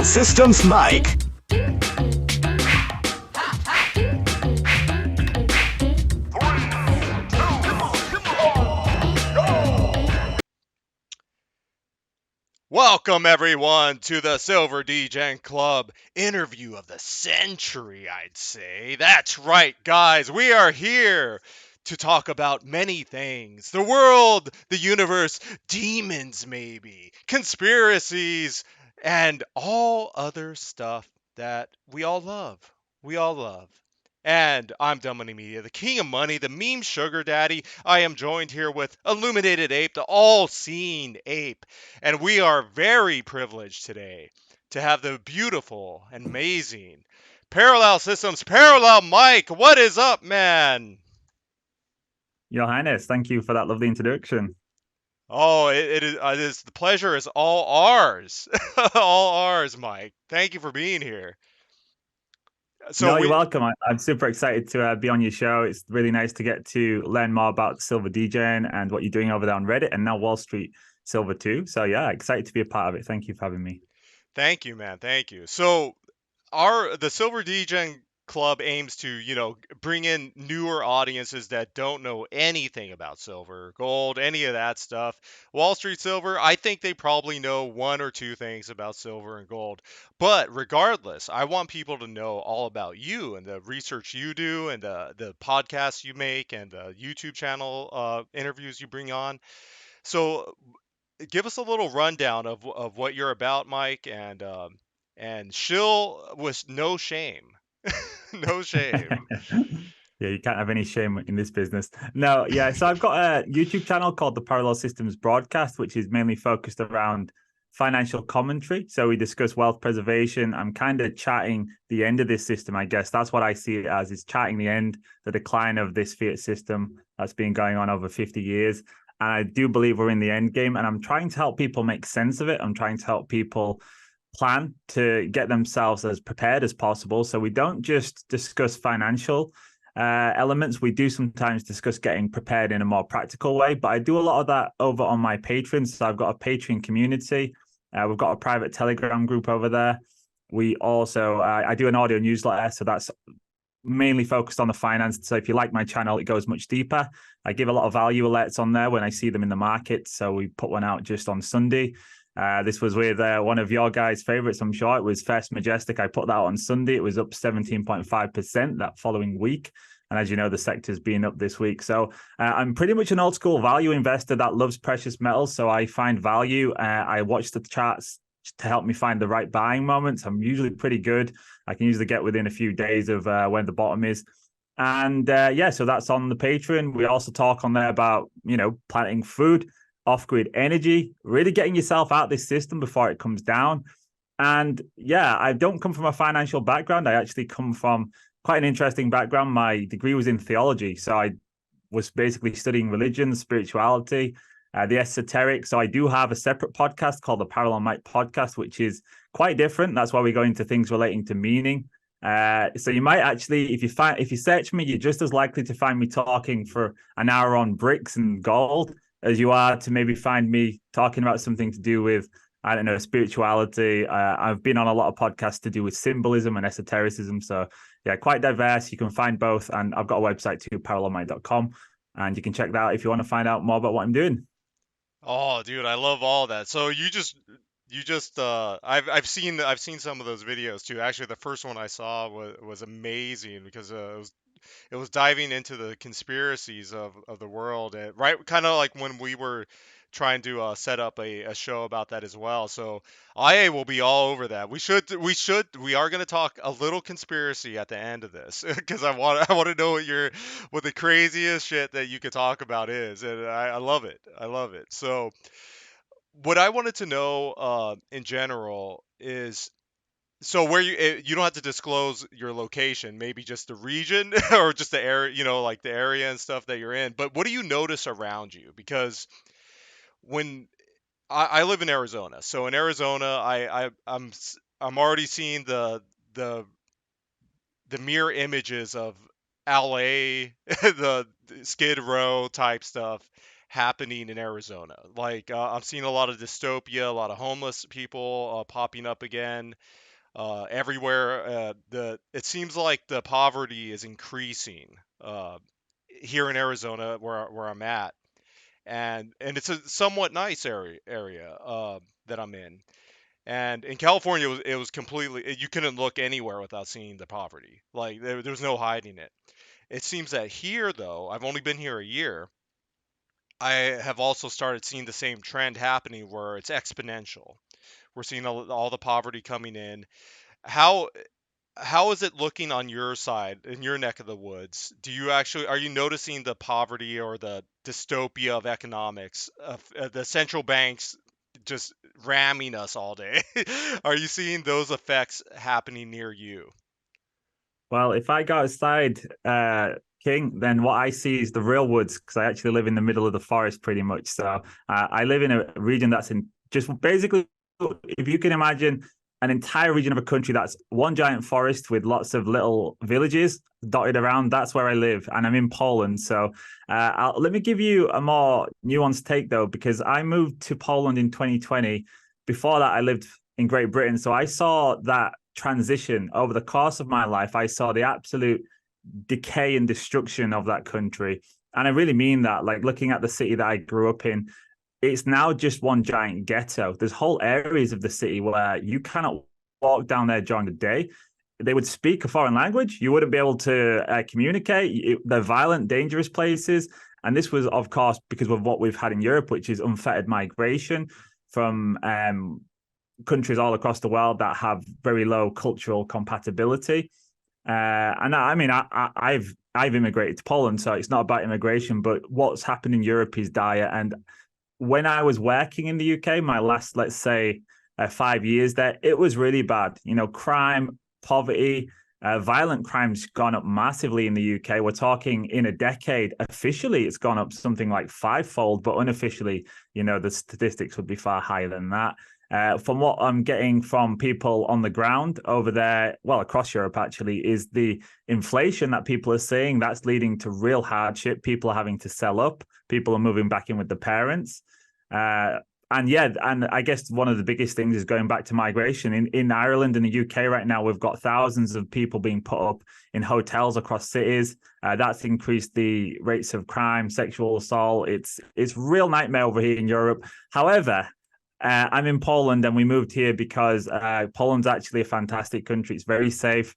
Parallel Systems Mike. Welcome everyone to the SilverDegenClub interview of the century, I'd say. That's right, guys. We are here to talk about many things. The world, the universe, demons maybe, conspiracies, and all other stuff that we all love. We all love. And I'm Dumb Money Media, the king of money, the meme sugar daddy. I am joined here with Illuminated Ape, the all-seeing ape. And we are very privileged today to have the beautiful and amazing Parallel Systems Parallel Mike. What is up, man? Your Highness, thank you for that lovely introduction. Oh, it is the pleasure is all ours. All ours, Mike. Thank you for being here. No, you're welcome. I'm super excited to be on your show. It's really nice to get to learn more about Silver Degen and what you're doing over there on Reddit and now Wall Street Silver too. So yeah, excited to be a part of it. Thank you for having me. Thank you, man. Thank you. So the Silver Degen Club aims to, bring in newer audiences that don't know anything about silver, gold, any of that stuff. Wall Street Silver, I think they probably know one or two things about silver and gold. But regardless, I want people to know all about you and the research you do and the podcasts you make and the YouTube channel interviews you bring on. So give us a little rundown of what you're about, Mike, and shill with no shame. No shame. Yeah, you can't have any shame in this business. No, yeah. So I've got a YouTube channel called the Parallel Systems Broadcast, which is mainly focused around financial commentary. So we discuss wealth preservation. I'm kind of chatting the end of this system, I guess. That's what I see it as, is chatting the end, the decline of this fiat system that's been going on over 50 years. And I do believe we're in the end game. And I'm trying to help people make sense of it. I'm trying to help people plan to get themselves as prepared as possible. So we don't just discuss financial elements. We do sometimes discuss getting prepared in a more practical way, but I do a lot of that over on my Patreon. So I've got a Patreon community. We've got a private Telegram group over there. We also, I do an audio newsletter. So that's mainly focused on the finance. So if you like my channel, it goes much deeper. I give a lot of value alerts on there when I see them in the market. So we put one out just on Sunday. This was with one of your guys' favorites, I'm sure. It was First Majestic. I put that out on Sunday. It was up 17.5% that following week. And as you know, the sector's been up this week. So I'm pretty much an old school value investor that loves precious metals. So I find value. I watch the charts to help me find the right buying moments. I'm usually pretty good. I can usually get within a few days of when the bottom is. And yeah, so that's on the Patreon. We also talk on there about, planting food, off-grid energy, really getting yourself out of this system before it comes down. And yeah, I don't come from a financial background. I actually come from quite an interesting background. My degree was in theology. So I was basically studying religion, spirituality, the esoteric. So I do have a separate podcast called the Parallel Mike Podcast, which is quite different. That's why we go into things relating to meaning. So you might actually, if you search me, you're just as likely to find me talking for an hour on bricks and gold as you are to maybe find me talking about something to do with, I don't know, spirituality. I've been on a lot of podcasts to do with symbolism and esotericism. So yeah, quite diverse. You can find both. And I've got a website too, parallelmind.com. And you can check that out if you want to find out more about what I'm doing. Oh, dude, I love all that. So I've seen some of those videos too. Actually, the first one I saw was amazing because it was diving into the conspiracies of the world, right? Kind of like when we were trying to set up a show about that as well. So I will be all over that. We are going to talk a little conspiracy at the end of this because I want to know what the craziest shit that you could talk about is, and I love it. I love it. So what I wanted to know in general is so where you don't have to disclose your location, maybe just the region or just the area, like the area and stuff that you're in. But what do you notice around you? Because when I live in Arizona, so in Arizona, I'm already seeing the the mirror images of LA, the Skid Row type stuff happening in Arizona. Like I'm seeing a lot of dystopia, a lot of homeless people popping up again everywhere. It seems like the poverty is increasing here in Arizona where I'm at, and it's a somewhat nice area that I'm in. And in California, it was completely, you couldn't look anywhere without seeing the poverty. Like there was no hiding it. It seems that here, though, I've only been here a year. I have also started seeing the same trend happening where it's exponential. We're seeing all the poverty coming in. How how is it looking on your side in your neck of the woods? Are you noticing the poverty or the dystopia of economics of the central banks just ramming us all day? Are you seeing those effects happening near you? Well, if I go outside, King, then what I see is the real woods because I actually live in the middle of the forest pretty much. So I live in a region that's in just basically, if you can imagine an entire region of a country that's one giant forest with lots of little villages dotted around. That's where I live, and I'm in Poland. So let me give you a more nuanced take though, because I moved to Poland in 2020. Before that, I lived in Great Britain, so I saw that transition over the course of my life. I saw the absolute decay and destruction of that country. And I really mean that. Like looking at the city that I grew up in, it's now just one giant ghetto. There's whole areas of the city where you cannot walk down there during the day. They would speak a foreign language. You wouldn't be able to communicate. They're violent, dangerous places. And this was, of course, because of what we've had in Europe, which is unfettered migration from countries all across the world that have very low cultural compatibility. And I mean, I've immigrated to Poland, so it's not about immigration, but what's happened in Europe is dire. And when I was working in the UK, my last, let's say, 5 years there, it was really bad. You know, crime, poverty, violent crimes gone up massively in the UK. We're talking in a decade. Officially, it's gone up something like fivefold, but unofficially, you know, the statistics would be far higher than that. From what I'm getting from people on the ground over there, well, across Europe actually, is the inflation that people are seeing that's leading to real hardship. People are having to sell up. People are moving back in with the parents. And yeah, and I guess one of the biggest things is going back to migration. In Ireland and the UK right now, we've got thousands of people being put up in hotels across cities. That's increased the rates of crime, sexual assault. It's real nightmare over here in Europe. However, I'm in Poland and we moved here because Poland's actually a fantastic country. It's very safe.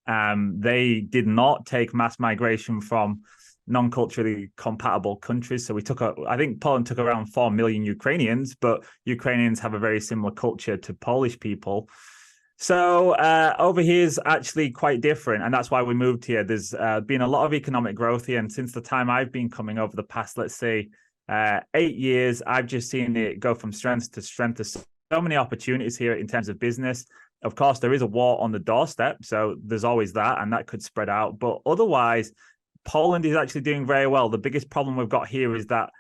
They did not take mass migration from non-culturally compatible countries. So I think Poland took around 4 million Ukrainians, but Ukrainians have a very similar culture to Polish people. So over here is actually quite different, and that's why we moved here. There's been a lot of economic growth here, and since the time I've been coming over the past, let's say, 8 years, I've just seen it go from strength to strength. There's so many opportunities here in terms of business. Of course, there is a war on the doorstep, so there's always that, and that could spread out. But otherwise, Poland is actually doing very well. The biggest problem we've got here is that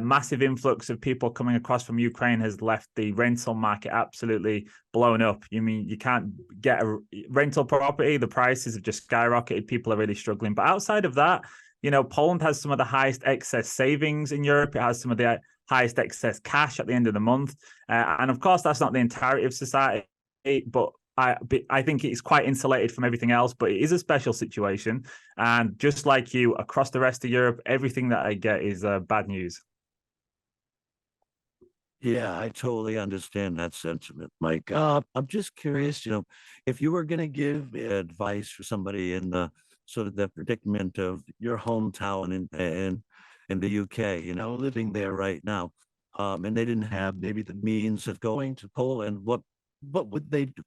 massive influx of people coming across from Ukraine has left the rental market absolutely blown up. You mean you can't get a rental property? The prices have just skyrocketed. People are really struggling. But outside of that, you know, Poland has some of the highest excess savings in Europe. It has some of the highest excess cash at the end of the month. And of course, that's not the entirety of society, but I think it's quite insulated from everything else, but it is a special situation. And just like you, across the rest of Europe, everything that I get is bad news. Yeah, I totally understand that sentiment, Mike. I'm just curious, if you were going to give advice for somebody in the sort of the predicament of your hometown in the UK, living there right now, and they didn't have maybe the means of going to Poland, what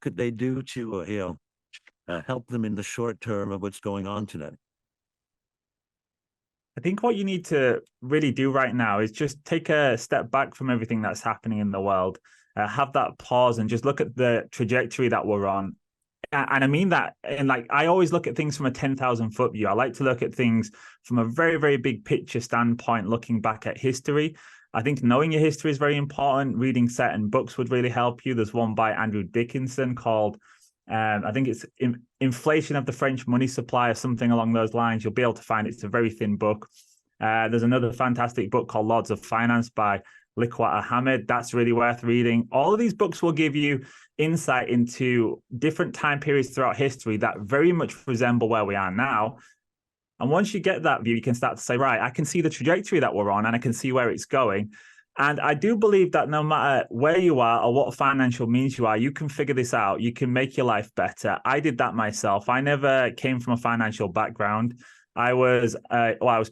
could they do to help them in the short term of what's going on today? I think what you need to really do right now is just take a step back from everything that's happening in the world, have that pause and just look at the trajectory that we're on. And I mean that, and like I always look at things from a 10,000-foot view. I like to look at things from a very, very big picture standpoint, looking back at history. I think knowing your history is very important. Reading certain books would really help you. There's one by Andrew Dickinson called I think it's Inflation of the French Money Supply or something along those lines. You'll be able to find it. It's a very thin book. There's another fantastic book called Lords of Finance by Likwat Ahmed. That's really worth reading. All of these books will give you insight into different time periods throughout history that very much resemble where we are now. And once you get that view, you can start to say, right, I can see the trajectory that we're on and I can see where it's going. And I do believe that no matter where you are or what financial means you are, you can figure this out. You can make your life better. I did that myself. I never came from a financial background. I was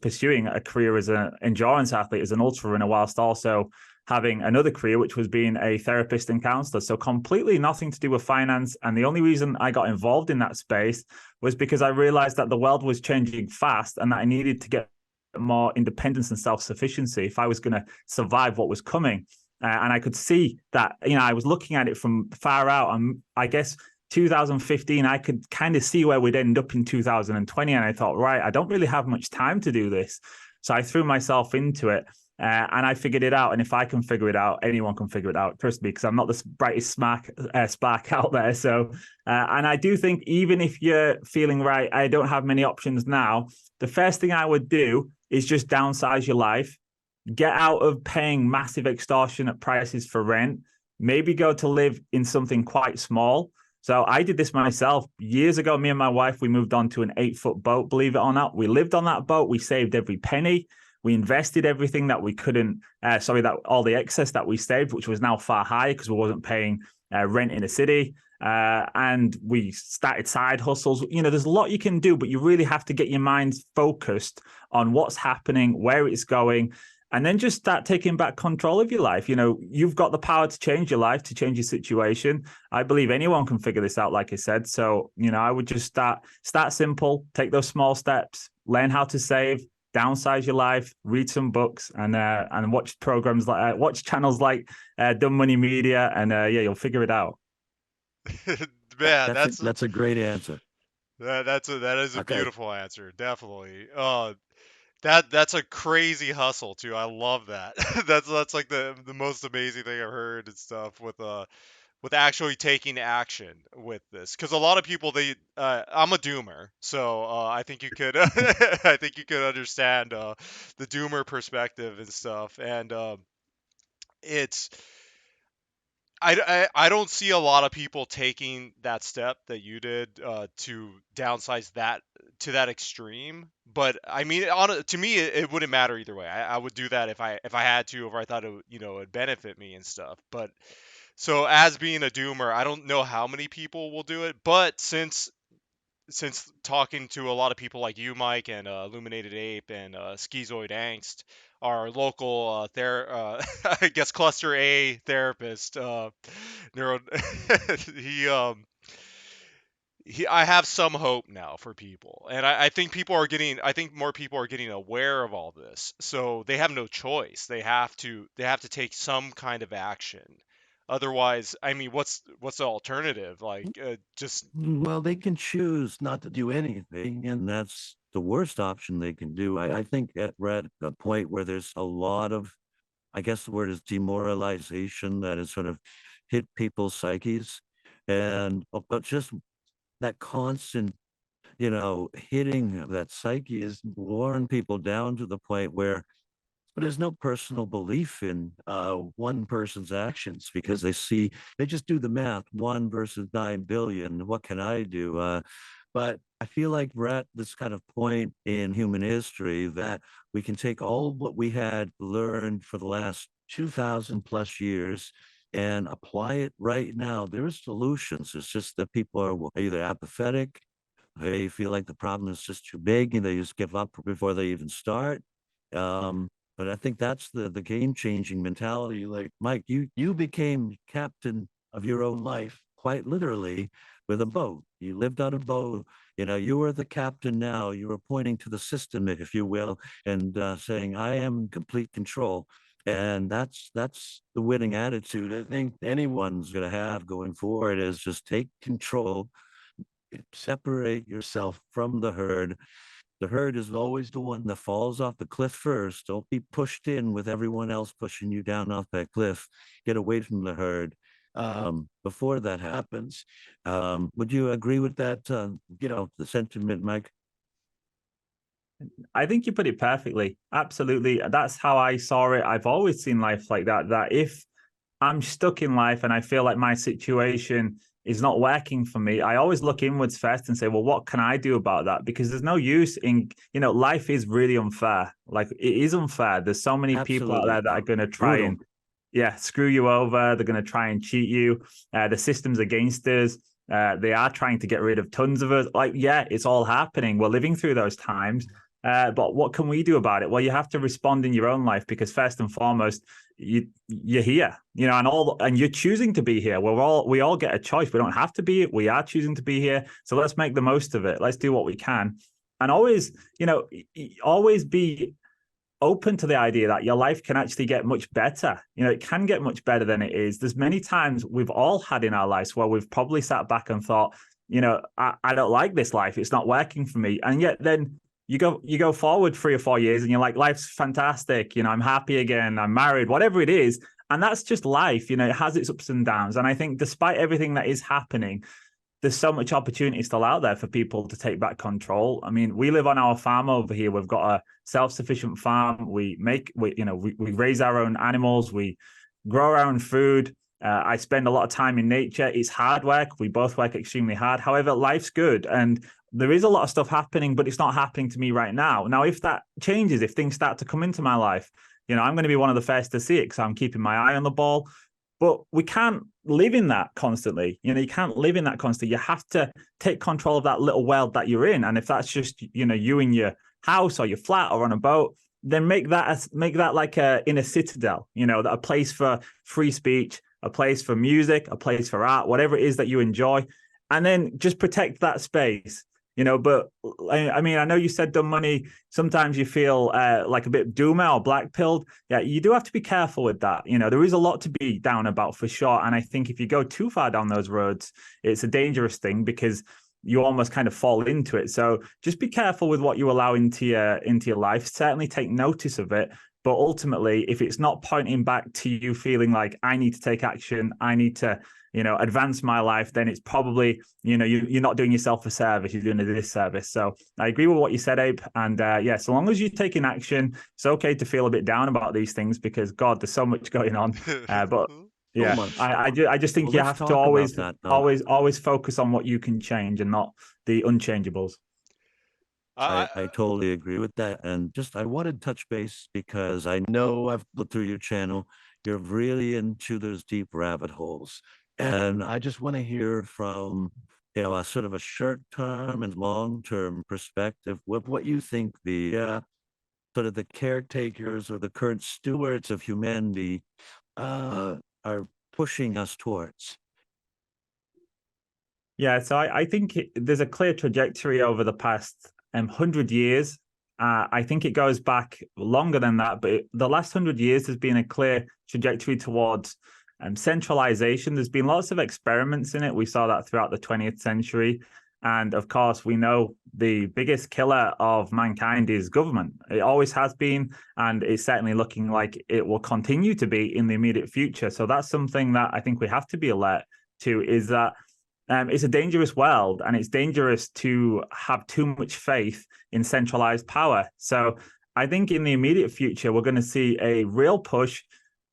pursuing a career as an endurance athlete, as an ultra runner, whilst also having another career, which was being a therapist and counselor. So completely nothing to do with finance. And the only reason I got involved in that space was because I realized that the world was changing fast and that I needed to get more independence and self-sufficiency if I was going to survive what was coming. And I could see that, I was looking at it from far out. And I guess 2015, I could kind of see where we'd end up in 2020. And I thought, right, I don't really have much time to do this. So I threw myself into it. And I figured it out. And if I can figure it out, anyone can figure it out. Trust me, because I'm not the brightest spark out there. So, and I do think even if you're feeling, right, I don't have many options now, the first thing I would do is just downsize your life, get out of paying massive extortionate prices for rent, maybe go to live in something quite small. So I did this myself years ago. Me and my wife, we moved on to an 8-foot boat, believe it or not. We lived on that boat. We saved every penny. We invested everything that we couldn't, that all the excess that we saved, which was now far higher because we wasn't paying rent in a city. And we started side hustles. There's a lot you can do, but you really have to get your mind focused on what's happening, where it's going, and then just start taking back control of your life. You've got the power to change your life, to change your situation. I believe anyone can figure this out, like I said. So, I would just start simple, take those small steps, learn how to save, downsize your life, read some books, and watch programs watch channels like Dumb Money Media, and you'll figure it out. Man, that's a great answer. That is a beautiful answer, definitely. That's a crazy hustle too. I love that. That's like the most amazing thing I've heard and stuff with actually taking action with this, because a lot of people I'm a doomer, so I think you could I think you could understand the doomer perspective and stuff, and it's I don't see a lot of people taking that step that you did to downsize that to that extreme. But I mean, to me, it wouldn't matter either way. I would do that if I had to, or I thought it would benefit me and stuff. But so as being a doomer, I don't know how many people will do it. But since talking to a lot of people like you, Mike, and Illuminated Ape and Schizoid Angst, our local I guess cluster A therapist, neuro, I have some hope now for people, and I think more people are getting aware of all this, so they have no choice. They have to take some kind of action. Otherwise, I mean, what's the alternative? Like, Well, they can choose not to do anything, and that's the worst option they can do. I think we're at a point where there's a lot of, I guess the word is demoralization, that has sort of hit people's psyches, and but just that constant, hitting of that psyche is worn people down to the point where there's no personal belief in one person's actions, because they just do the math, 1 versus 9 billion. What can I do? But I feel like we're at this kind of point in human history that we can take all what we had learned for the last 2,000 plus years and apply it right now. There are solutions. It's just that people are either apathetic, they feel like the problem is just too big, and they just give up before they even start. But I think that's the game-changing mentality. Like, Mike, you became captain of your own life, quite literally, with a boat. You lived on a boat. You are the captain now. You are pointing to the system, if you will, and saying, "I am in complete control." And that's the winning attitude I think anyone's going to have going forward, is just take control, separate yourself from the herd. The herd is always the one that falls off the cliff first. Don't be pushed in with everyone else pushing you down off that cliff. Get away from the herd before that happens. Would you agree with that? The sentiment, Mike? I think you put it perfectly. Absolutely. That's how I saw it. I've always seen life like that, that if I'm stuck in life and I feel like my situation is not working for me, I always look inwards first and say, well, what can I do about that? Because there's no use in, life is really unfair. Like, it is unfair. There's so many people out Absolutely. there that are going to try Brutal. and, screw you over. They're going to try and cheat you. The system's against us. They are trying to get rid of tons of us. Like, yeah, it's all happening. We're living through those times. But what can we do about it? Well, you have to respond in your own life, because first and foremost, you're here, and you're choosing to be here. We all get a choice. We don't have to be. We are choosing to be here. So let's make the most of it. Let's do what we can, and always be open to the idea that your life can actually get much better. It can get much better than it is. There's many times we've all had in our lives where we've probably sat back and thought, I don't like this life. It's not working for me, and yet then you go forward 3 or 4 years and you're like, life's fantastic. I'm happy again. I'm married, whatever it is. And that's just life. It has its ups and downs. And I think despite everything that is happening, there's so much opportunity still out there for people to take back control. I mean, we live on our farm over here. We've got a self-sufficient farm. We raise our own animals. We grow our own food. I spend a lot of time in nature. It's hard work. We both work extremely hard. However, life's good. And there is a lot of stuff happening, but it's not happening to me right now. Now, if that changes, if things start to come into my life, I'm going to be one of the first to see it, because I'm keeping my eye on the ball. But we can't live in that constantly. You can't live in that constantly. You have to take control of that little world that you're in. And if that's just, you in your house or your flat or on a boat, then make that like in a citadel, a place for free speech, a place for music, a place for art, whatever it is that you enjoy. And then just protect that space. But I mean, I know you said dumb money. Sometimes you feel like a bit doomer or black-pilled. Yeah, you do have to be careful with that. There is a lot to be down about for sure. And I think if you go too far down those roads, it's a dangerous thing, because you almost kind of fall into it. So just be careful with what you allow into your life. Certainly take notice of it. But ultimately, if it's not pointing back to you feeling like, I need to take action, I need to advance my life, then it's probably, you're not doing yourself a service, you're doing a disservice. So I agree with what you said, Ape. And so long as you're taking action, it's okay to feel a bit down about these things, because God, there's so much going on. But yeah, I just think you have to always focus on what you can change and not the unchangeables. I totally agree with that. And I wanted to touch base, because I know I've looked through your channel. You're really into those deep rabbit holes. And I just want to hear from, a sort of a short-term and long-term perspective with what you think the sort of the caretakers or the current stewards of humanity are pushing us towards. Yeah, so I think there's a clear trajectory over the past 100 years. I think it goes back longer than that, but the last 100 years has been a clear trajectory towards centralization. There's been lots of experiments in it. We saw that throughout the 20th century. And of course, we know the biggest killer of mankind is government. It always has been, and it's certainly looking like it will continue to be in the immediate future. So that's something that I think we have to be alert to, is that it's a dangerous world, and it's dangerous to have too much faith in centralized power. So I think in the immediate future, we're going to see a real push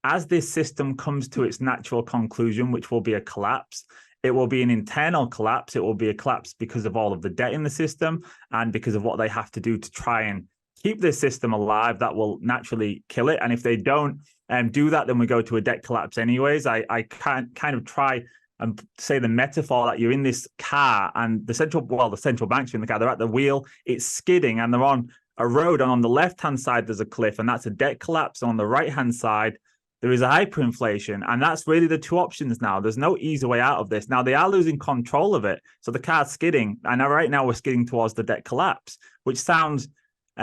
as this system comes to its natural conclusion, which will be a collapse. It will be an internal collapse. It will be a collapse because of all of the debt in the system and because of what they have to do to try and keep this system alive. That will naturally kill it. And if they don't do that, then we go to a debt collapse anyways. I can't kind of try and say the metaphor that you're in this car and the central banks are in the car, they're at the wheel, it's skidding, and they're on a road, and on the left-hand side, there's a cliff, and that's a debt collapse. And on the right-hand side, there is a hyperinflation. And that's really the two options now. There's no easy way out of this. Now, they are losing control of it. So the car's skidding. And right now, we're skidding towards the debt collapse, which sounds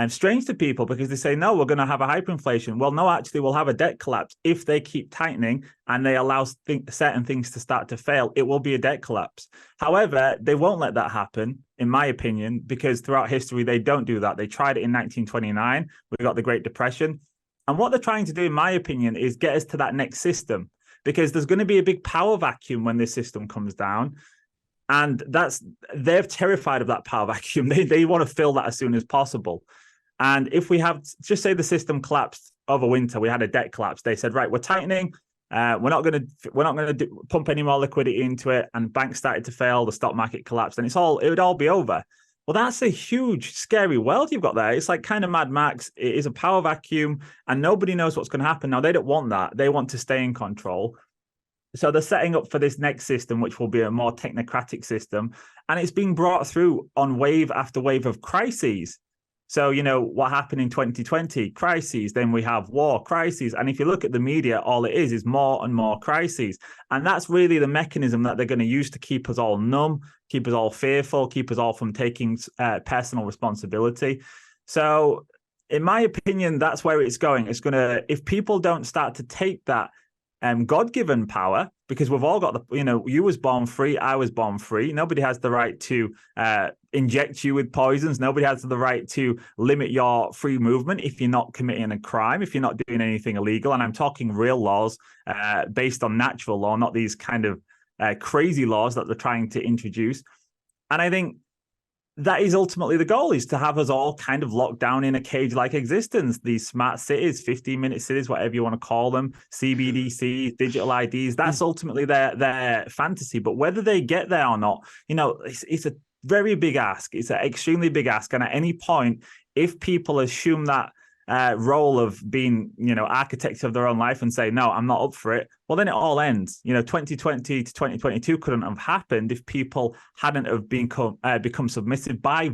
strange to people, because they say, no, we're going to have a hyperinflation. Well, no, actually, we'll have a debt collapse. If they keep tightening and they allow certain things to start to fail, it will be a debt collapse. However, they won't let that happen, in my opinion, because throughout history, they don't do that. They tried it in 1929. We got the Great Depression. And what they're trying to do, in my opinion, is get us to that next system, because there's going to be a big power vacuum when this system comes down. And they're terrified of that power vacuum. They want to fill that as soon as possible. And if we have, just say the system collapsed over winter, we had a debt collapse. They said, right, we're tightening. We're not going to pump any more liquidity into it, and banks started to fail. The stock market collapsed, and it would all be over. Well, that's a huge, scary world you've got there. It's like kind of Mad Max. It is a power vacuum, and nobody knows what's going to happen. Now, they don't want that. They want to stay in control. So they're setting up for this next system, which will be a more technocratic system, and it's being brought through on wave after wave of crises. So, what happened in 2020? Crises. Then we have war, crises. And if you look at the media, all it is more and more crises. And that's really the mechanism that they're going to use to keep us all numb, keep us all fearful, keep us all from taking personal responsibility. So, in my opinion, that's where it's going. It's going to, if people don't start to take that God-given power, because we've all got you was born free, I was born free. Nobody has the right to inject you with poisons. Nobody has the right to limit your free movement if you're not committing a crime, if you're not doing anything illegal. And I'm talking real laws based on natural law, not these kind of crazy laws that they're trying to introduce. And I think that is ultimately the goal, is to have us all kind of locked down in a cage-like existence. These smart cities, 15-minute cities, whatever you want to call them, CBDCs, digital IDs, that's ultimately their fantasy. But whether they get there or not, it's a very big ask. It's an extremely big ask. And at any point, if people assume that role of being, architects of their own life and say, no, I'm not up for it, well, then it all ends. 2020 to 2022 couldn't have happened if people hadn't have become submissive by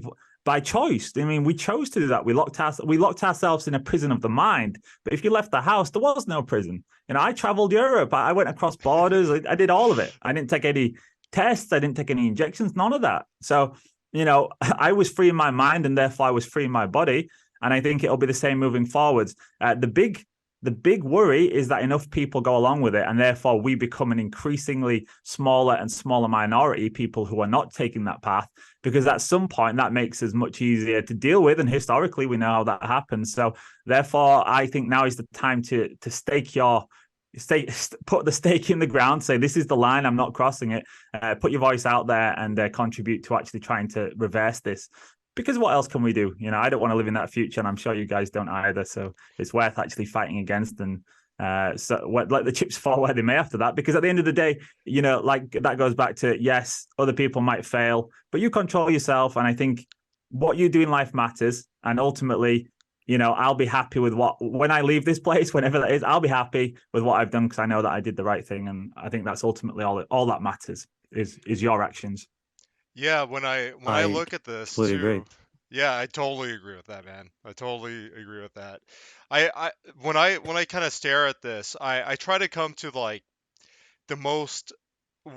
choice. I mean, we chose to do that. We locked ourselves in a prison of the mind. But if you left the house, there was no prison. I traveled Europe. I went across borders. I did all of it. I didn't take any tests. I didn't take any injections, none of that. So, I was free in my mind, and therefore I was free in my body. And I think it'll be the same moving forwards. The big worry is that enough people go along with it, and therefore we become an increasingly smaller and smaller minority, people who are not taking that path, because at some point that makes us much easier to deal with. And historically, we know how that happens. So therefore, I think now is the time to put the stake in the ground, say, this is the line, I'm not crossing it. Put your voice out there and contribute to actually trying to reverse this. Because what else can we do? I don't want to live in that future, and I'm sure you guys don't either. So it's worth actually fighting against, and let the chips fall where they may after that. Because at the end of the day, like that goes back to, yes, other people might fail, but you control yourself. And I think what you do in life matters. And ultimately, I'll be happy with when I leave this place, whenever that is, I'll be happy with what I've done, because I know that I did the right thing. And I think that's ultimately all that matters is your actions. Yeah, when I look at this completely too, agree. yeah, I totally agree with that, man. I totally agree with that. I when I kind of stare at this, I try to come to like the most,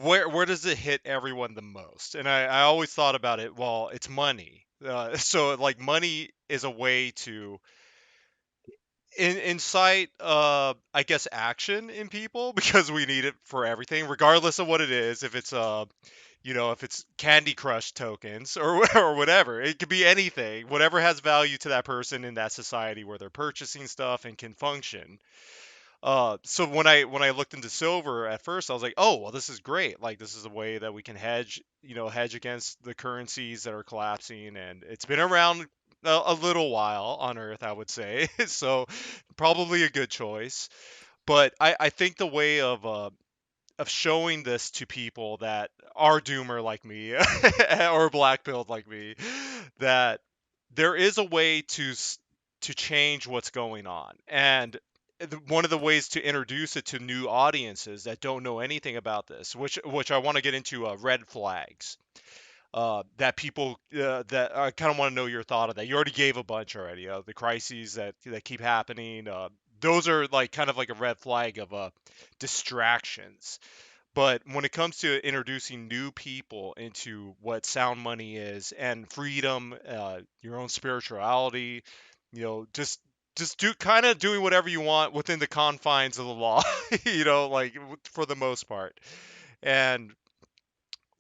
where does it hit everyone the most? And I always thought about it, well, it's money. So like money is a way to incite I guess action in people because we need it for everything, regardless of what it is. If it's if it's Candy Crush tokens or or whatever, it could be anything, whatever has value to that person in that society where they're purchasing stuff and can function. So when I looked into silver at first, I was like, oh well, this is great. Like this is a way that we can hedge against the currencies that are collapsing, and it's been around a little while on Earth, I would say. So probably a good choice. But I think the way of showing this to people that are doomer like me or black pilled like me, that there is a way to change what's going on. And one of the ways to introduce it to new audiences that don't know anything about this, which I want to get into, red flags, that people that I kind of want to know your thought of that. You already gave a bunch already. The crises that keep happening. Those are like kind of like a red flag of distractions. But when it comes to introducing new people into what sound money is and freedom, your own spirituality, just do kind of doing whatever you want within the confines of the law, like for the most part. And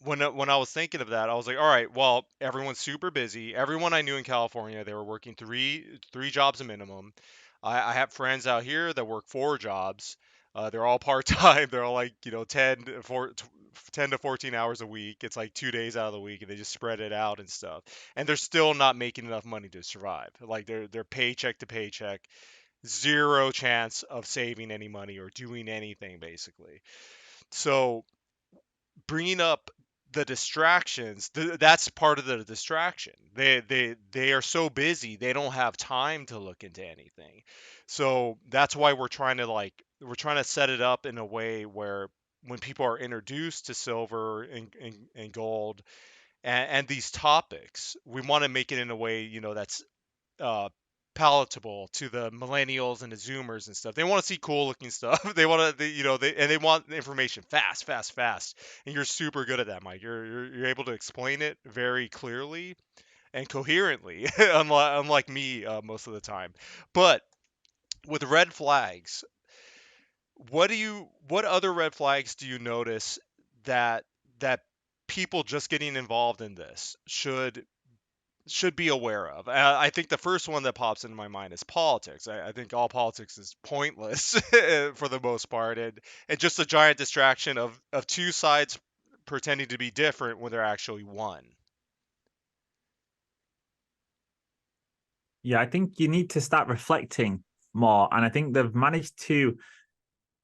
when I was thinking of that, I was like, all right, well, everyone's super busy. Everyone I knew in California, they were working three jobs a minimum. I have friends out here that work four jobs. They're all part time. They're all like 10, 10 to 14 hours a week. It's like 2 days out of the week, and they just spread it out and stuff. And they're still not making enough money to survive. Like they're paycheck to paycheck, zero chance of saving any money or doing anything basically. So bringing up the distractions, that's part of the distraction. They are so busy, they don't have time to look into anything. So that's why we're trying to set it up in a way where when people are introduced to silver and gold and these topics, we want to make it in a way, that's uh, palatable to the millennials and the Zoomers and stuff. They want to see cool looking stuff. They want to, they want the information fast, fast, fast. And you're super good at that, Mike. You're able to explain it very clearly and coherently, unlike me most of the time. But with red flags, what other red flags do you notice that that people just getting involved in this should be aware of? I think the first one that pops into my mind is politics. I think all politics is pointless for the most part, and just a giant distraction of two sides pretending to be different when they're actually one. Yeah, I think you need to start reflecting more. And I think they've managed to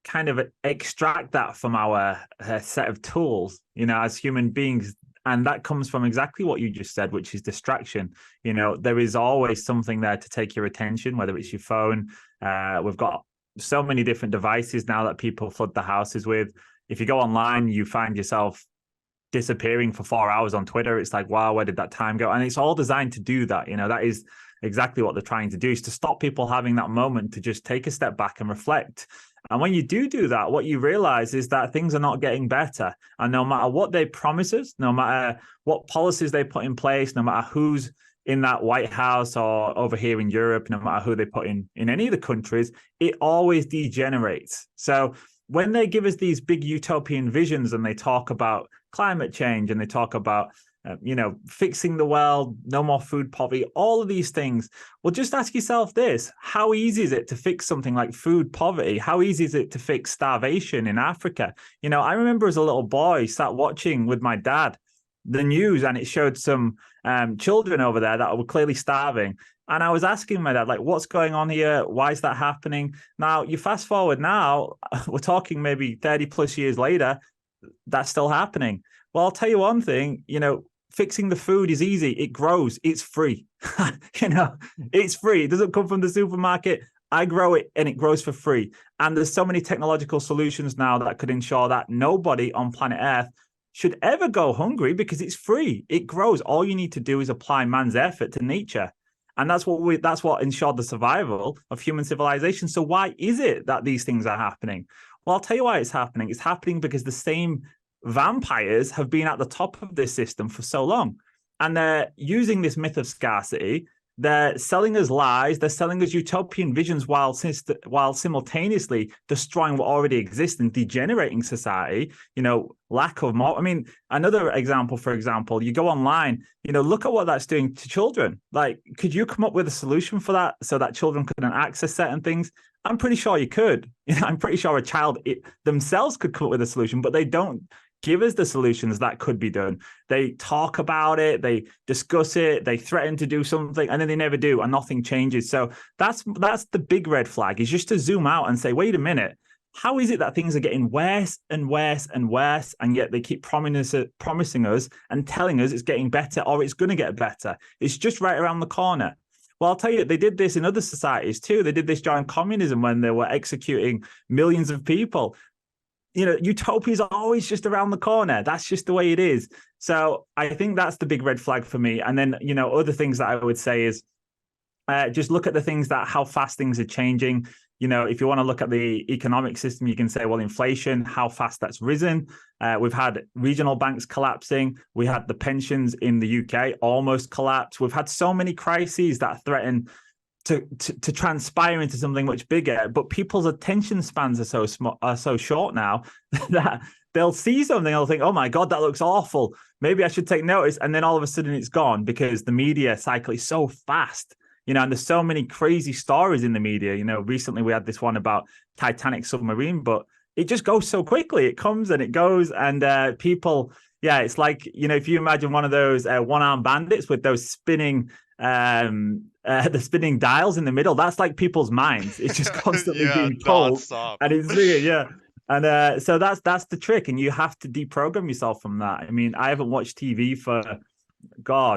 kind of extract that from our set of tools, as human beings. And that comes from exactly what you just said, which is distraction. There is always something there to take your attention, whether it's your phone. We've got so many different devices now that people flood the houses with. If you go online, you find yourself disappearing for 4 hours on Twitter. It's like, wow, where did that time go? And it's all designed to do that. That is exactly what they're trying to do, is to stop people having that moment to just take a step back and reflect. And when you do that, what you realize is that things are not getting better. And no matter what they promise us, no matter what policies they put in place, no matter who's in that White House or over here in Europe, no matter who they put in any of the countries, it always degenerates. So when they give us these big utopian visions and they talk about climate change and they talk about fixing the world, no more food poverty, all of these things. Well, just ask yourself this: how easy is it to fix something like food poverty? How easy is it to fix starvation in Africa? I remember as a little boy sat watching with my dad the news, and it showed some children over there that were clearly starving. And I was asking my dad, like, what's going on here? Why is that happening? Now, you fast forward now, we're talking maybe 30 plus years later, that's still happening. Well, I'll tell you one thing, fixing the food is easy. It grows. It's free. It's free. It doesn't come from the supermarket. I grow it and it grows for free. And there's so many technological solutions now that could ensure that nobody on planet Earth should ever go hungry because it's free. It grows. All you need to do is apply man's effort to nature. And that's what ensured the survival of human civilization. So why is it that these things are happening? Well, I'll tell you why it's happening. It's happening because the same vampires have been at the top of this system for so long, and they're using this myth of scarcity. They're selling us lies. They're selling us utopian visions while simultaneously destroying what already exists and degenerating society. Lack of more. I mean, another example, for example, you go online, look at what that's doing to children. Like, could you come up with a solution for that so that children couldn't access certain things? I'm pretty sure you could. I'm pretty sure a child themselves could come up with a solution, but they don't give us the solutions that could be done. They talk about it, they discuss it, they threaten to do something, and then they never do, and nothing changes. So that's the big red flag, is just to zoom out and say, wait a minute, how is it that things are getting worse and worse and worse, and yet they keep promising us and telling us it's getting better or it's going to get better? It's just right around the corner. Well, I'll tell you, they did this in other societies too. They did this during communism when they were executing millions of people. Utopia is always just around the corner. That's just the way it is. So I think that's the big red flag for me. And then, other things that I would say is just look at how fast things are changing. If you want to look at the economic system, you can say, well, inflation, how fast that's risen. We've had regional banks collapsing. We had the pensions in the UK almost collapse. We've had so many crises that threaten to transpire into something much bigger, but people's attention spans are so short now that they'll see something, they'll think, oh my God, that looks awful. Maybe I should take notice. And then all of a sudden it's gone because the media cycle is so fast, and there's so many crazy stories in the media. Recently we had this one about Titanic submarine, but it just goes so quickly. It comes and it goes, and people, yeah, it's like, if you imagine one of those one-armed bandits with those spinning the spinning dials in the middle, that's like people's minds. It's just constantly Yeah, being told, nonstop. and it's yeah. And so that's the trick, and you have to deprogram yourself from that. I mean, I haven't watched TV for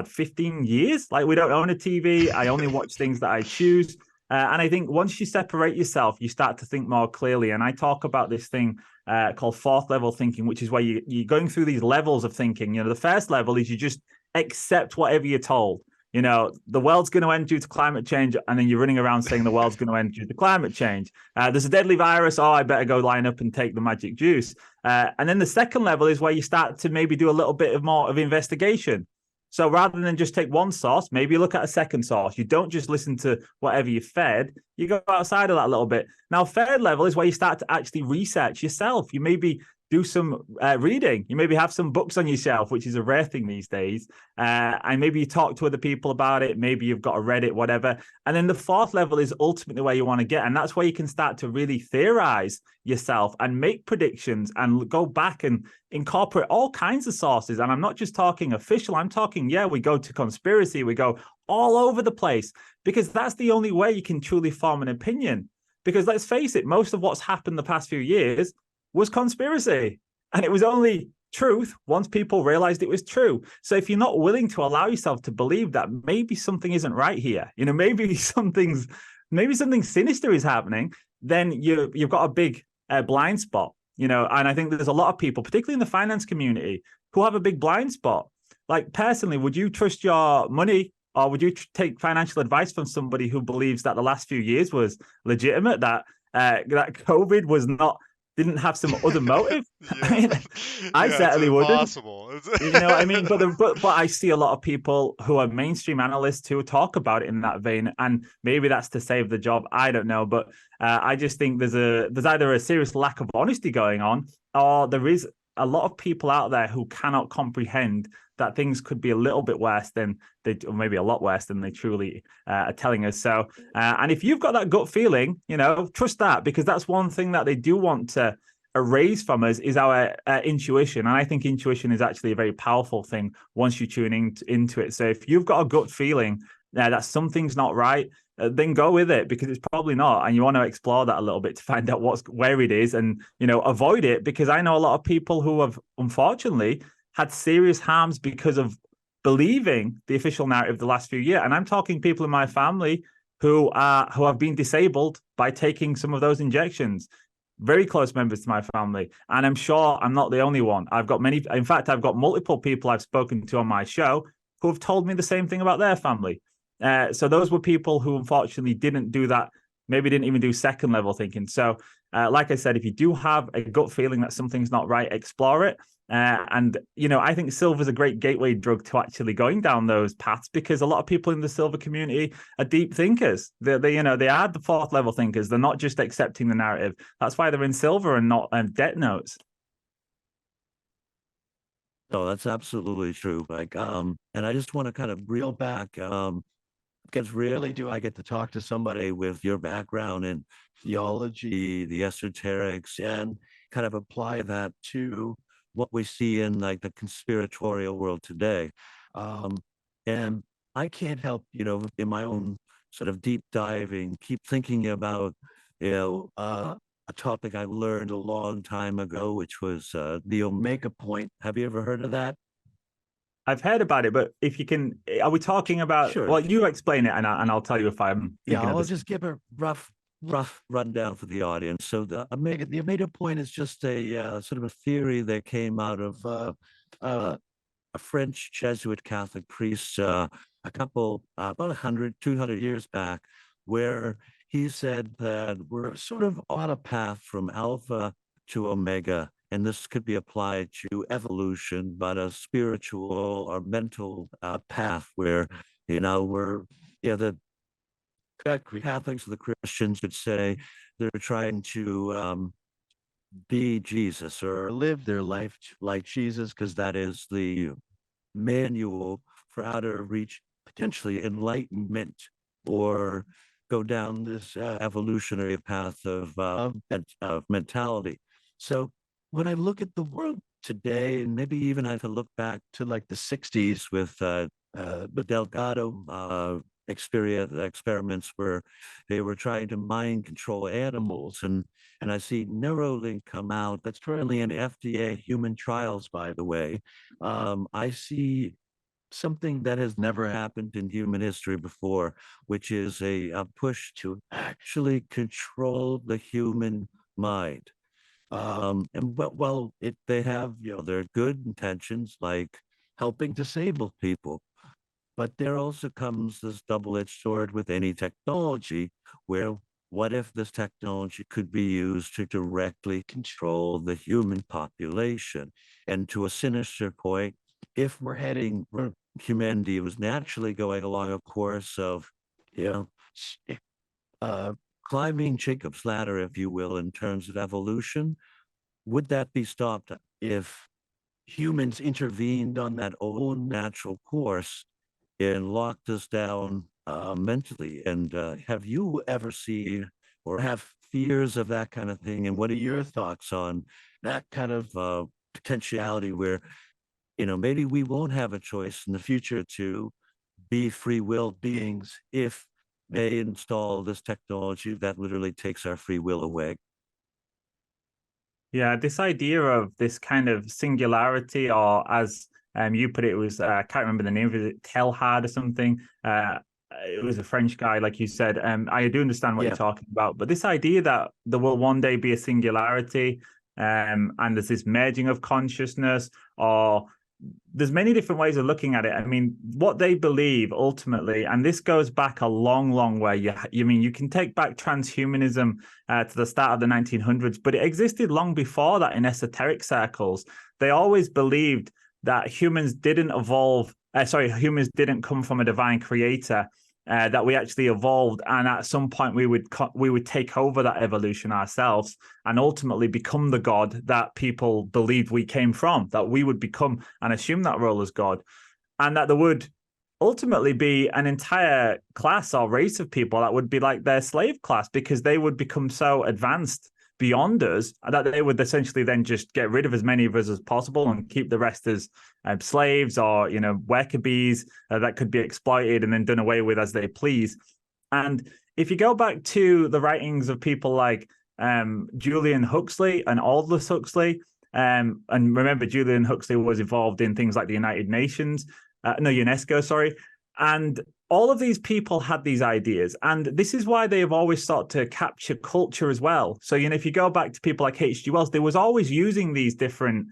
15 years. Like, we don't own a TV. I only watch things that I choose. And I think once you separate yourself, you start to think more clearly. And I talk about this thing called fourth level thinking, which is where you're going through these levels of thinking. The first level is you just accept whatever you're told. The world's going to end due to climate change, and then you're running around saying the world's going to end due to climate change. There's a deadly virus. Oh, I better go line up and take the magic juice. And then the second level is where you start to maybe do a little bit more of investigation. So rather than just take one source, maybe look at a second source. You don't just listen to whatever you're fed. You go outside of that a little bit. Now, third level is where you start to actually research yourself. You maybe do some reading. You maybe have some books on your shelf, which is a rare thing these days. And maybe you talk to other people about it. Maybe you've got a Reddit, whatever. And then the fourth level is ultimately where you want to get. And that's where you can start to really theorize yourself and make predictions and go back and incorporate all kinds of sources. And I'm not just talking official. I'm talking, we go to conspiracy. We go all over the place, because that's the only way you can truly form an opinion. Because let's face it, most of what's happened the past few years was conspiracy, and it was only truth once people realized it was true. So if you're not willing to allow yourself to believe that maybe something isn't right here, maybe something sinister is happening, then you've got a big blind spot. And I think there's a lot of people, particularly in the finance community, who have a big blind spot. Like, personally, would you trust your money, or would you take financial advice from somebody who believes that the last few years was legitimate, that COVID didn't have some other motive? I certainly wouldn't. Impossible. But I see a lot of people who are mainstream analysts who talk about it in that vein, and maybe that's to save the job. I don't know, but I just think there's either a serious lack of honesty going on, or there is a lot of people out there who cannot comprehend that things could be a little bit worse than or maybe a lot worse than they truly are telling us. So, and if you've got that gut feeling, trust that, because that's one thing that they do want to erase from us is our intuition. And I think intuition is actually a very powerful thing once you tune into it. So if you've got a gut feeling that something's not right, then go with it, because it's probably not. And you want to explore that a little bit to find out where it is, and, avoid it, because I know a lot of people who have, unfortunately, had serious harms because of believing the official narrative the last few years. And I'm talking people in my family who have been disabled by taking some of those injections. Very close members to my family. And I'm sure I'm not the only one. I've got multiple people I've spoken to on my show who have told me the same thing about their family. So those were people who unfortunately didn't do that, maybe didn't even do second level thinking. So like I said, if you do have a gut feeling that something's not right, explore it. And I think silver is a great gateway drug to actually going down those paths, because a lot of people in the silver community are deep thinkers. They are the fourth level thinkers. They're not just accepting the narrative. That's why they're in silver and not debt notes. No, that's absolutely true. And I just want to kind of reel back, because rarely do I get to talk to somebody with your background in theology, the esoterics, and kind of apply that to what we see in like the conspiratorial world today. And I can't help, in my own sort of deep diving, keep thinking about, a topic I learned a long time ago, which was the Omega point. Have you ever heard of that? I've heard about it, but if you can, are we talking about? Sure. Well, you explain it, and I'll tell you if I'm. I'll just give a rough rundown for the audience. So the Omega point is just a sort of a theory that came out of a French Jesuit Catholic priest a couple about 200 years back, where he said that we're sort of on a path from alpha to omega, and this could be applied to evolution, but a spiritual or mental path where we're the Catholics or the Christians would say they're trying to be Jesus or live their life like Jesus, because that is the manual for how to reach potentially enlightenment or go down this evolutionary path of mentality. So when I look at the world today, and maybe even I could look back to like the 60s with the Delgado experiments where they were trying to mind control animals. And I see Neuralink come out. That's currently in FDA human trials, by the way. I see something that has never happened in human history before, which is a push to actually control the human mind. And well, they have, their good intentions, like helping disable people. But there also comes this double-edged sword with any technology, where what if this technology could be used to directly control the human population? And to a sinister point, if we're heading, where humanity was naturally going along a course of, you know, uh, climbing Jacob's ladder, if you will, in terms of evolution, would that be stopped if humans intervened on that own natural course and locked us down mentally? And have you ever seen or have fears of that kind of thing? And what are your thoughts on that kind of potentiality where, maybe we won't have a choice in the future to be free will beings if they install this technology that literally takes our free will away? Yeah, this idea of this kind of singularity, or as you put it, was I can't remember the name of it, Telhard or something. It was a French guy, like you said. I do understand what Yeah. you're talking about, but this idea that there will one day be a singularity, and there's this merging of consciousness, or there's many different ways of looking at it. I mean, what they believe ultimately, and this goes back a long, long way. You can take back transhumanism to the start of the 1900s, but it existed long before that in esoteric circles. They always believed that humans didn't evolve. Humans didn't come from a divine creator. That we actually evolved, and at some point we would take over that evolution ourselves, and ultimately become the god that people believed we came from. That we would become and assume that role as god, and that there would ultimately be an entire class or race of people that would be like their slave class, because they would become so advanced beyond us that they would essentially then just get rid of as many of us as possible and keep the rest as slaves, or worker bees that could be exploited and then done away with as they please. And if you go back to the writings of people like Julian Huxley and Aldous Huxley, and remember, Julian Huxley was involved in things like the United Nations, UNESCO, sorry. And all of these people had these ideas, and this is why they have always sought to capture culture as well. So, if you go back to people like H.G. Wells, they was always using these different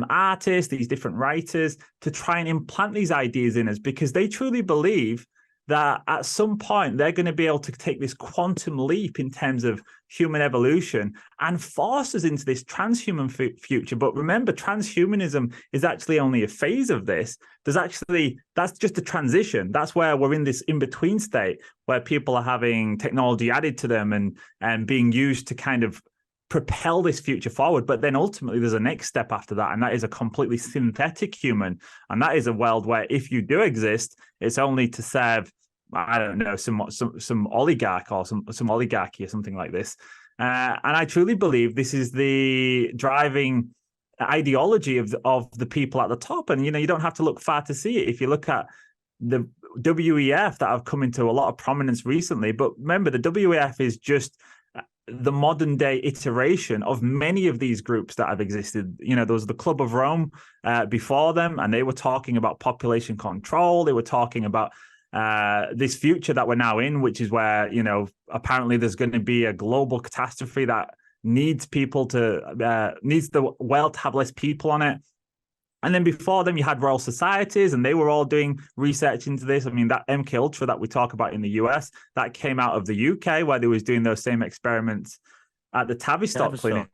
artists, these different writers, to try and implant these ideas in us, because they truly believe that at some point they're going to be able to take this quantum leap in terms of human evolution and force us into this transhuman future. But remember, transhumanism is actually only a phase of this. That's just a transition. That's where we're in this in-between state where people are having technology added to them and being used to kind of propel this future forward. But then ultimately there's a next step after that, and that is a completely synthetic human. And that is a world where if you do exist, it's only to serve, I don't know, some oligarch or some oligarchy or something like this. And I truly believe this is the driving ideology of the people at the top. And you don't have to look far to see it. If you look at the WEF that have come into a lot of prominence recently, but remember, the WEF is just the modern day iteration of many of these groups that have existed. There was the Club of Rome before them, and they were talking about population control. They were talking about this future that we're now in, which is where, apparently there's going to be a global catastrophe that needs the world to have less people on it. And then before them, you had Royal Societies, and they were all doing research into this. I mean, that MK Ultra that we talk about in the US, that came out of the UK, where they was doing those same experiments at the Tavistock Clinic.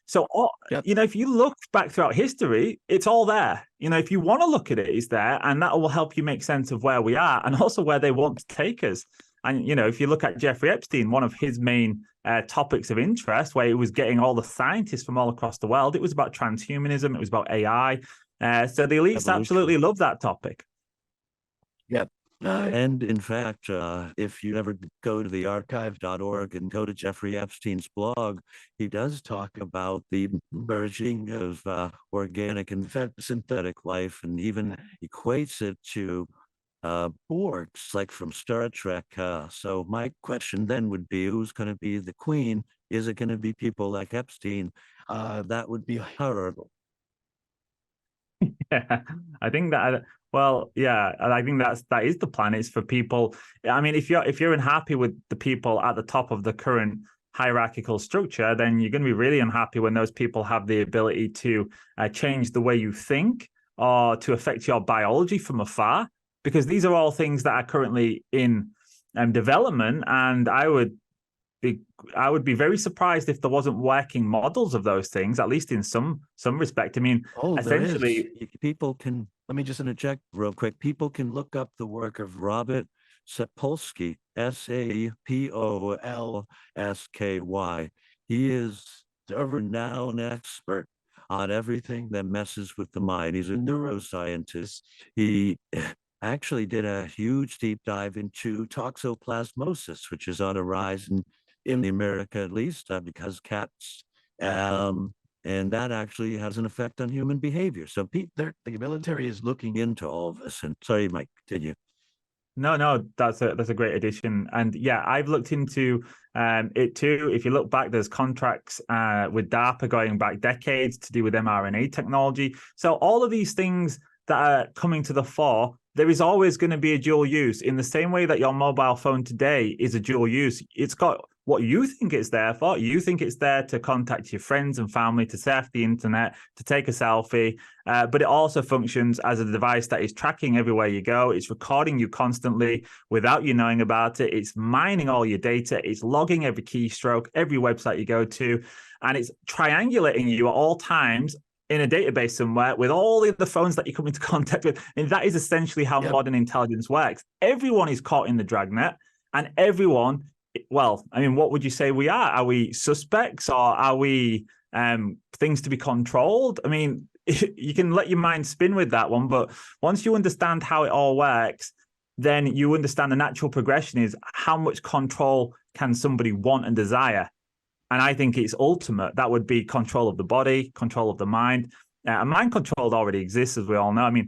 So, if you look back throughout history, it's all there. If you want to look at it, it's there, and that will help you make sense of where we are and also where they want to take us. And, if you look at Jeffrey Epstein, one of his main topics of interest, where he was getting all the scientists from all across the world, it was about transhumanism, it was about AI. So the elites absolutely love that topic. Yeah. And in fact, if you ever go to the archive.org and go to Jeffrey Epstein's blog, he does talk about the merging of organic and synthetic life, and even equates it to boards like from Star Trek. So my question then would be, who's going to be the queen? Is it going to be people like Epstein? That would be horrible. Yeah, I think that. Well, yeah, and I think that is the plan. Is for people. I mean, if you're unhappy with the people at the top of the current hierarchical structure, then you're going to be really unhappy when those people have the ability to change the way you think or to affect your biology from afar. Because these are all things that are currently in development, and I would be very surprised if there wasn't working models of those things, at least in some respect. I mean, Oh, there is. essentially, People can, let me just interject real quick. People can look up the work of Robert Sapolsky, Sapolsky. He is a renowned expert on everything that messes with the mind. He's a neuroscientist. He actually did a huge deep dive into toxoplasmosis, which is on a rise in America, at least, because cats, and that actually has an effect on human behavior. So the military is looking into all of this. And sorry, Mike, continue. No, that's a great addition, and yeah, I've looked into it too. If you look back, there's contracts with DARPA going back decades to do with mRNA technology. So all of these things that are coming to the fore, there is always going to be a dual use. In the same way that your mobile phone today is a dual use, it's got what you think it's there for. You think it's there to contact your friends and family, to surf the internet, to take a selfie, but it also functions as a device that is tracking everywhere you go. It's recording you constantly without you knowing about it. It's mining all your data. It's logging every keystroke, every website you go to, and it's triangulating you at all times in a database somewhere with all the other phones that you come into contact with. And that is essentially how modern intelligence works. Everyone is caught in the dragnet, and everyone, well, I mean, what would you say we are? Are we suspects, or are we things to be controlled? I mean, you can let your mind spin with that one, but once you understand how it all works, then you understand the natural progression is how much control can somebody want and desire. And I think it's ultimate. That would be control of the body, control of the mind. And mind control already exists, as we all know. I mean,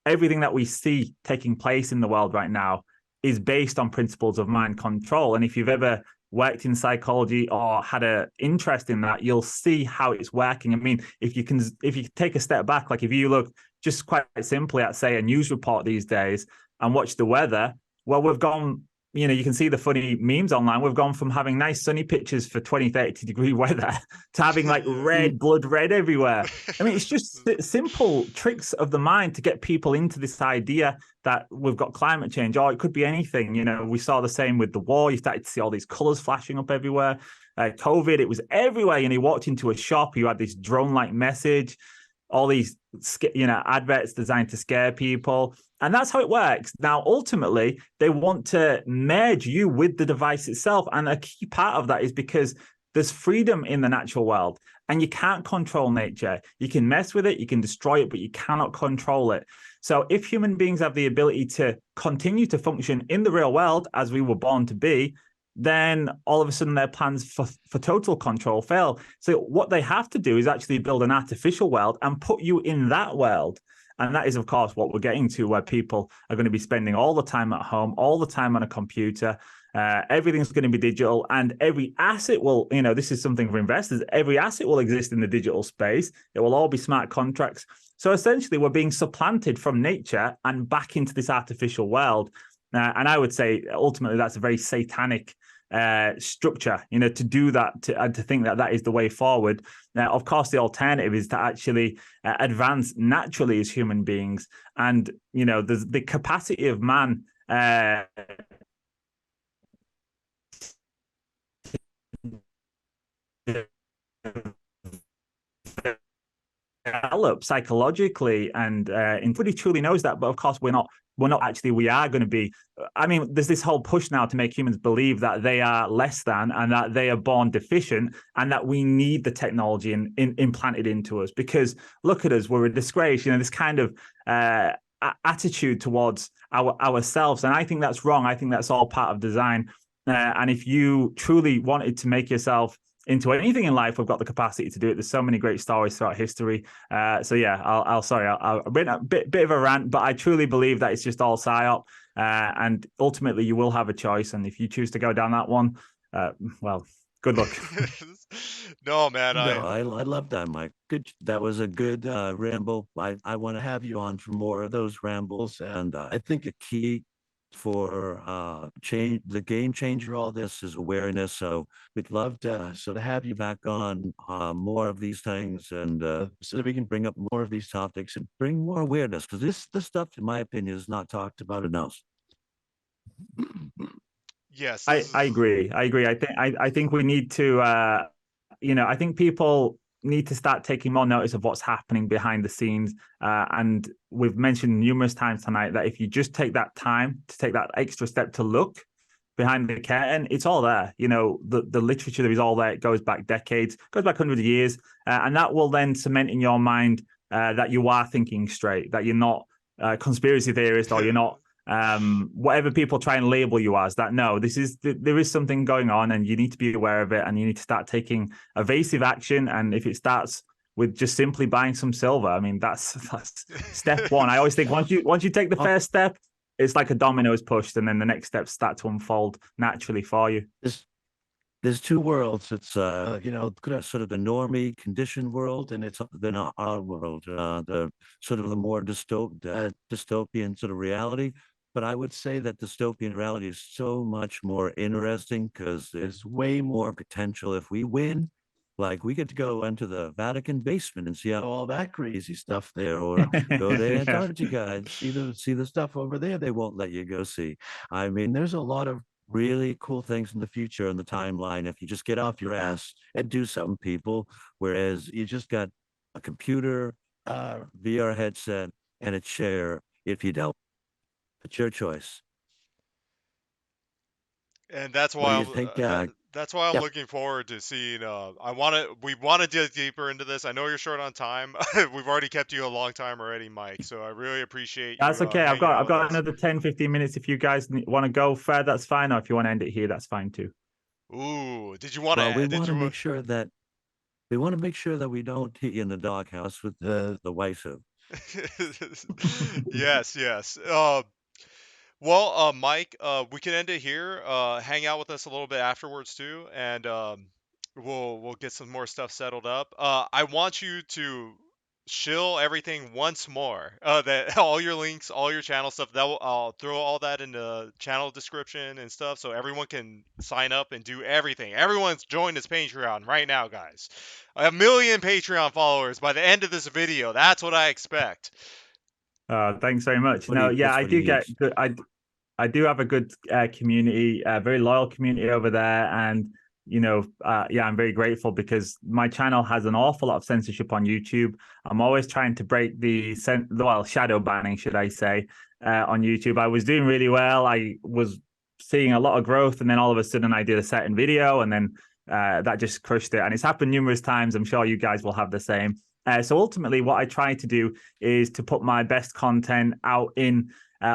everything that we see taking place in the world right now is based on principles of mind control. And if you've ever worked in psychology or had an interest in that, you'll see how it's working. I mean, if you take a step back, like if you look just quite simply at, say, a news report these days and watch the weather, well, we've gone, you know, you can see the funny memes online. We've gone from having nice sunny pictures for 20, 30 degree weather to having like blood red everywhere. I mean, it's just simple tricks of the mind to get people into this idea that we've got climate change, or it could be anything. You know, we saw the same with the war. You started to see all these colors flashing up everywhere. COVID, it was everywhere. And you walked into a shop, you had this drone-like message, all these, you know, adverts designed to scare people. And that's how it works. Now, ultimately, they want to merge you with the device itself. And a key part of that is because there's freedom in the natural world and you can't control nature. You can mess with it, you can destroy it, but you cannot control it. So if human beings have the ability to continue to function in the real world as we were born to be, then all of a sudden their plans for total control fail. So what they have to do is actually build an artificial world and put you in that world. And that is, of course, what we're getting to, where people are going to be spending all the time at home, all the time on a computer. Everything's going to be digital, and every asset will, you know, this is something for investors. Every asset will exist in the digital space. It will all be smart contracts. So essentially, we're being supplanted from nature and back into this artificial world. And I would say, ultimately, that's a very satanic structure, you know, to do that, to think that that is the way forward. Now, of course, the alternative is to actually advance naturally as human beings. And, you know, there's the capacity of man develop psychologically, and everybody truly knows that. But of course, we're not actually, we are going to be, I mean, there's this whole push now to make humans believe that they are less than and that they are born deficient and that we need the technology implanted into us, because look at us, we're a disgrace. You know, this kind of attitude towards ourselves. And I think that's wrong. I think that's all part of design. And if you truly wanted to make yourself into anything in life, we've got the capacity to do it. There's so many great stories throughout history. So yeah, I'll bring a bit of a rant, but I truly believe that it's just all psyop. And ultimately, you will have a choice. And if you choose to go down that one, well, good luck. No, man. No, I love that, Mike. Good. That was a good ramble. I want to have you on for more of those rambles. And I think a key for change, the game changer, all this is awareness. So we'd love to have you back on more of these things, and so that we can bring up more of these topics and bring more awareness, because this stuff, in my opinion, is not talked about enough. Yes, I agree. I think we need to I think people need to start taking more notice of what's happening behind the scenes. And we've mentioned numerous times tonight that if you just take that time to take that extra step to look behind the curtain, it's all there. The literature is all there. It goes back decades, goes back hundreds of years. And that will then cement in your mind that you are thinking straight, that you're not a conspiracy theorist, or you're not whatever people try and label you as. That no, there is something going on, and you need to be aware of it, and you need to start taking evasive action. And if it starts with just simply buying some silver, I mean, that's step one. I always think once you take the first step, it's like a domino is pushed, and then the next steps start to unfold naturally for you. There's two worlds. It's sort of the normie conditioned world, and it's then our world, the sort of the more dystopian sort of reality. But I would say that dystopian reality is so much more interesting, because there's way more potential if we win. Like, we get to go into the Vatican basement and see all that crazy stuff there, or go to Antarctica and see the stuff over there they won't let you go see. I mean, there's a lot of really cool things in the future in the timeline if you just get off your ass and do something, people. Whereas you just got a computer, VR headset, and a chair. If you don't, it's your choice. And that's What do why you think? that's why I'm Yeah. looking forward to seeing. We want to dig deeper into this. I know you're short on time. We've already kept you a long time already, Mike. So I really appreciate That's you. okay. I've Hanging out got with us. another 10-15 minutes. If you guys want to go further, that's fine. Or if you want to end it here, that's fine too. Ooh, did you want Well, we to? want to make sure that we don't hit you in the doghouse with the wife. Yes, yes. Mike, we can end it here. Hang out with us a little bit afterwards too, and we'll get some more stuff settled up. I want you to shill everything once more. That all your links, all your channel stuff. I'll throw all that in the channel description and stuff, so everyone can sign up and do everything. Everyone's joined this Patreon right now, guys. 1 million Patreon followers by the end of this video. That's what I expect. Thanks very much. I do get good. I do have a good community, a very loyal community over there, and I'm very grateful, because my channel has an awful lot of censorship on YouTube. I'm always trying to break the shadow banning, should I say, on YouTube. I was doing really well. I was seeing a lot of growth, and then all of a sudden I did a certain video, and then that just crushed it. And it's happened numerous times. I'm sure you guys will have the same. So ultimately, what I try to do is to put my best content out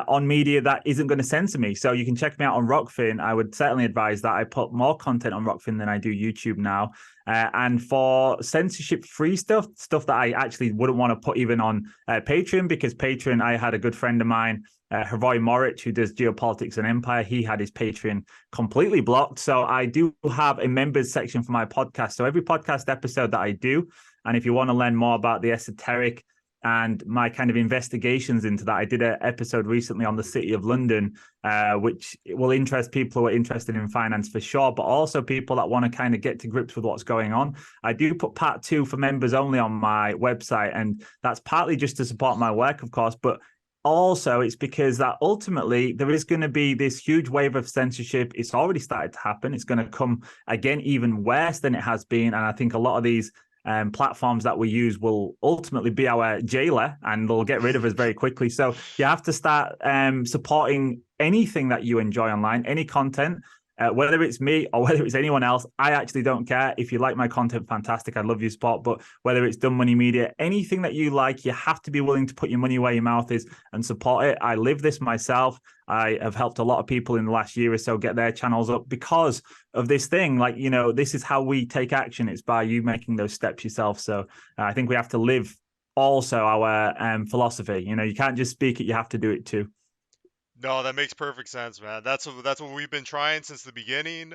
on media that isn't going to censor me. So you can check me out on Rockfin. I would certainly advise that. I put more content on Rockfin than I do YouTube now. And for censorship-free stuff that I actually wouldn't want to put even on Patreon, because Patreon, I had a good friend of mine, Hrvoy Moric, who does geopolitics and empire. He had his Patreon completely blocked. So I do have a members section for my podcast. So every podcast episode that I do, and if you want to learn more about the esoteric and my kind of investigations into that, I did an episode recently on the City of London, which will interest people who are interested in finance for sure, but also people that want to kind of get to grips with what's going on. I do put part 2 for members only on my website, and that's partly just to support my work, of course, but also it's because that ultimately there is going to be this huge wave of censorship. It's already started to happen. It's going to come again even worse than it has been, and I think a lot of these platforms that we use will ultimately be our jailer, and they'll get rid of us very quickly. So you have to start supporting anything that you enjoy online, any content. whether it's me or whether it's anyone else, I actually don't care. If you like my content, fantastic. I love your support. But whether it's Dumb Money Media, anything that you like, you have to be willing to put your money where your mouth is and support it. I live this myself. I have helped a lot of people in the last year or so get their channels up because of this thing. Like, you know, this is how we take action. It's by you making those steps yourself. So I think we have to live also our philosophy. You know, you can't just speak it, you have to do it too. No, that makes perfect sense, man. That's what we've been trying since the beginning.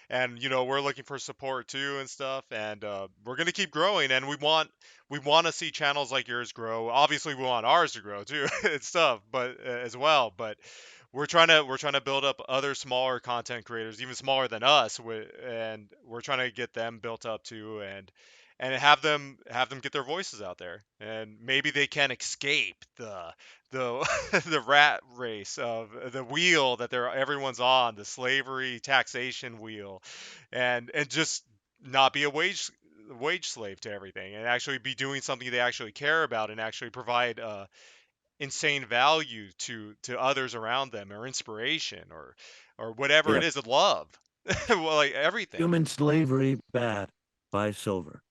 And you know, we're looking for support too and stuff. And we're gonna keep growing. And we want to see channels like yours grow. Obviously, we want ours to grow too and stuff, but as well. But we're trying to build up other smaller content creators, even smaller than us, and we're trying to get them built up too, and have them get their voices out there, and maybe they can escape the the rat race of the wheel that everyone's on, the slavery taxation wheel, and just not be a wage slave to everything, and actually be doing something they actually care about, and actually provide insane value to others around them, or inspiration, or whatever Yeah. it is, of love. Well, like everything. Human slavery bad by Silver.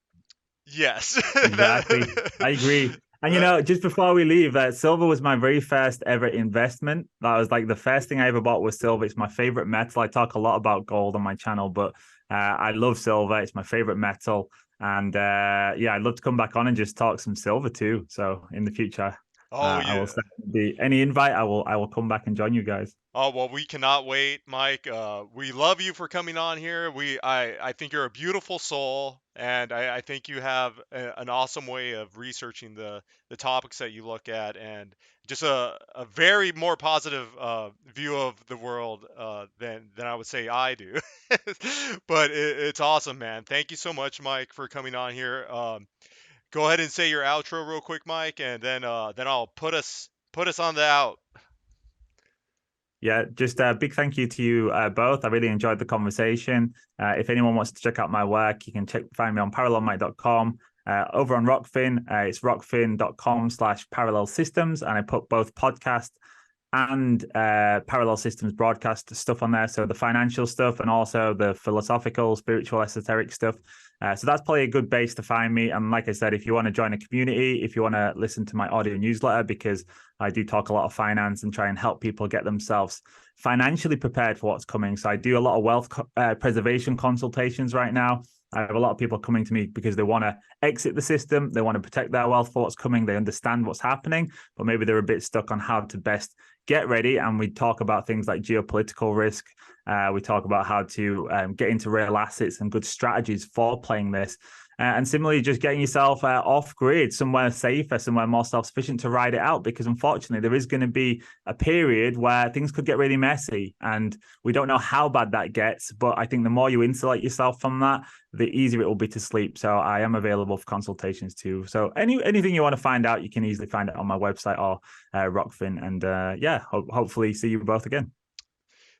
Yes. Exactly. I agree. And, you know, just before we leave, silver was my very first ever investment. That was like the first thing I ever bought was silver. It's my favorite metal. I talk a lot about gold on my channel, but I love silver. It's my favorite metal. And yeah, I'd love to come back on and just talk some silver too. So in the future, Oh I will yeah. be any invite. I will come back and join you guys. Oh well, we cannot wait, Mike. We love you for coming on here. I think you're a beautiful soul, and I think you have an awesome way of researching the topics that you look at, and just a very more positive view of the world than I would say I do. But it's awesome, man. Thank you so much, Mike, for coming on here. Go ahead and say your outro real quick, Mike, and then I'll put us on the out. Yeah, just a big thank you to you both. I really enjoyed the conversation. If anyone wants to check out my work, you can find me on parallelmike.com. Over on Rockfin, it's rockfin.com/parallel systems. And I put both podcast and parallel systems broadcast stuff on there. So the financial stuff and also the philosophical, spiritual, esoteric stuff. So that's probably a good base to find me. And like I said, if you want to join a community, if you want to listen to my audio newsletter, because I do talk a lot of finance and try and help people get themselves financially prepared for what's coming. So I do a lot of wealth preservation consultations right now. I have a lot of people coming to me because they want to exit the system. They want to protect their wealth for what's coming. They understand what's happening, but maybe they're a bit stuck on how to best get ready. And we talk about things like geopolitical risk. We talk about how to get into real assets and good strategies for playing this. And similarly, just getting yourself off grid, somewhere safer, somewhere more self-sufficient to ride it out, because unfortunately there is going to be a period where things could get really messy, and we don't know how bad that gets. But I think the more you insulate yourself from that, the easier it will be to sleep. So I am available for consultations too. So anything you want to find out, you can easily find it on my website or Rockfin. And yeah, hopefully see you both again.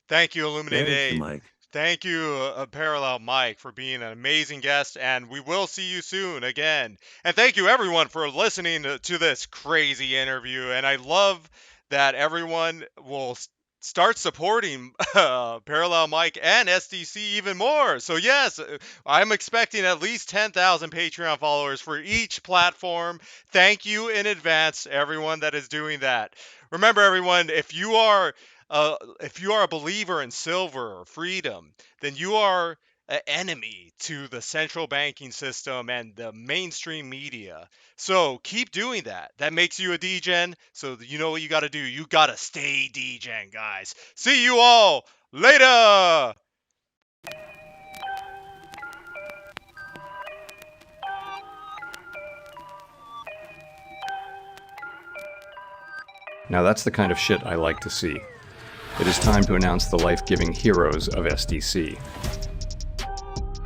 Thank you, Illuminated Thank you, Eight. Mike. Thank you, Parallel Mike, for being an amazing guest, and we will see you soon again. And thank you, everyone, for listening to this crazy interview. And I love that everyone will start supporting Parallel Mike and SDC even more. So yes, I'm expecting at least 10,000 Patreon followers for each platform. Thank you in advance, everyone that is doing that. Remember, everyone, if you are a believer in silver or freedom, then you are an enemy to the central banking system and the mainstream media. So keep doing that. That makes you a Degen. So you know what you got to do. You got to stay Degen, guys. See you all later. Now that's the kind of shit I like to see. It is time to announce the life-giving heroes of SDC.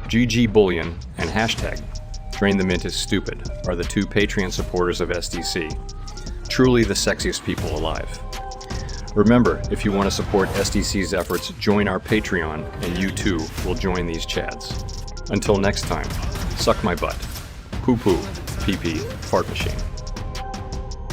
GG Bullion and hashtag #DrainTheMint is stupid are the two Patreon supporters of SDC. Truly the sexiest people alive. Remember, if you want to support SDC's efforts, join our Patreon and you too will join these chads. Until next time, suck my butt. Poo poo, pee pee, fart machine.